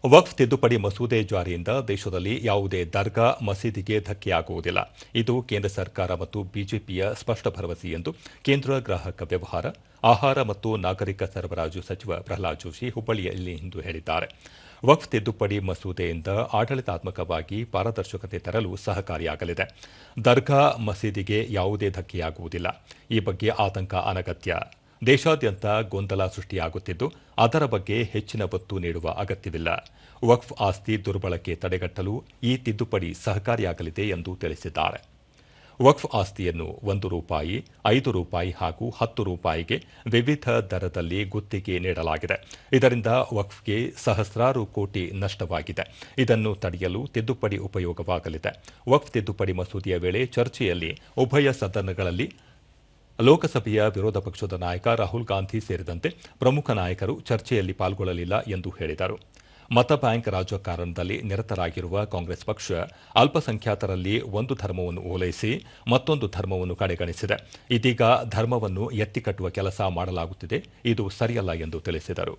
ವಕ್ಫ್ ತಿದ್ದುಪಡಿ ಮಸೂದೆ ಜಾರಿಯಿಂದ ದೇಶದಲ್ಲಿ ಯಾವುದೇ ದರ್ಗಾ ಮಸೀದಿಗೆ ಧಕ್ಕೆಯಾಗುವುದಿಲ್ಲ. ಇದು ಕೇಂದ್ರ ಸರ್ಕಾರ ಮತ್ತು ಬಿಜೆಪಿಯ ಸ್ಪಷ್ಟ ಭರವಸೆ ಎಂದು ಕೇಂದ್ರ ಗ್ರಾಹಕ ವ್ಯವಹಾರ, ಆಹಾರ ಮತ್ತು ನಾಗರಿಕ ಸರಬರಾಜು ಸಚಿವ ಪ್ರಹ್ಲಾದ್ ಜೋಶಿ ಹುಬ್ಬಳ್ಳಿಯಲ್ಲಿಂದು ಹೇಳಿದ್ದಾರೆ. ವಕ್ಫ್ ತಿದ್ದುಪಡಿ ಮಸೂದೆಯಿಂದ ಆಡಳಿತಾತ್ಮಕವಾಗಿ ಪಾರದರ್ಶಕತೆ ತರಲು ಸಹಕಾರಿಯಾಗಲಿದೆ. ದರ್ಗಾ ಮಸೀದಿಗೆ ಯಾವುದೇ ಧಕ್ಕೆಯಾಗುವುದಿಲ್ಲ. ಈ ಬಗ್ಗೆ ಆತಂಕ ಅನಗತ್ಯ. ದೇಶಾದ್ಯಂತ ಗೊಂದಲ ಸೃಷ್ಟಿಯಾಗುತ್ತಿದ್ದು, ಅದರ ಬಗ್ಗೆ ಹೆಚ್ಚಿನ ಒತ್ತು ನೀಡುವ ಅಗತ್ಯವಿಲ್ಲ. ವಕ್ಫ್ ಆಸ್ತಿ ದುರ್ಬಳಕೆ ತಡೆಗಟ್ಟಲು ಈ ತಿದ್ದುಪಡಿ ಸಹಕಾರಿಯಾಗಲಿದೆ ಎಂದು ತಿಳಿಸಿದ್ದಾರೆ. ವಕ್ಫ್ ಆಸ್ತಿಯನ್ನು ₹1, ₹5 ಹಾಗೂ ₹10ಗೆ ವಿವಿಧ ದರದಲ್ಲಿ ಗುತ್ತಿಗೆ ನೀಡಲಾಗಿದೆ. ಇದರಿಂದ ವಕ್ಫ್ಗೆ ಸಹಸ್ರಾರು ಕೋಟಿ ನಷ್ಟವಾಗಿದೆ. ಇದನ್ನು ತಡೆಯಲು ತಿದ್ದುಪಡಿ ಉಪಯೋಗವಾಗಲಿದೆ. ವಕ್ಫ್ ತಿದ್ದುಪಡಿ ಮಸೂದೆಯ ವೇಳೆ ಚರ್ಚೆಯಲ್ಲಿ ಉಭಯ ಸದನಗಳಲ್ಲಿ ಲೋಕಸಭೆಯ ವಿರೋಧ ಪಕ್ಷದ ನಾಯಕ ರಾಹುಲ್ ಗಾಂಧಿ ಸೇರಿದಂತೆ ಪ್ರಮುಖ ನಾಯಕರು ಚರ್ಚೆಯಲ್ಲಿ ಪಾಲ್ಗೊಳ್ಳಲಿಲ್ಲ ಎಂದು ಹೇಳಿದರು. ಮತ ಬ್ಯಾಂಕ್ ರಾಜಕಾರಣದಲ್ಲಿ ನಿರತರಾಗಿರುವ ಕಾಂಗ್ರೆಸ್ ಪಕ್ಷ ಅಲ್ಪಸಂಖ್ಯಾತರಲ್ಲಿ ಒಂದು ಧರ್ಮವನ್ನು ಓಲೈಸಿ ಮತ್ತೊಂದು ಧರ್ಮವನ್ನು ಕಡೆಗಣಿಸಿದೆ. ಇದೀಗ ಧರ್ಮವನ್ನು ಎತ್ತಿಕಟ್ಟುವ ಕೆಲಸ ಮಾಡಲಾಗುತ್ತಿದೆ. ಇದು ಸರಿಯಲ್ಲ ಎಂದು ತಿಳಿಸಿದರು.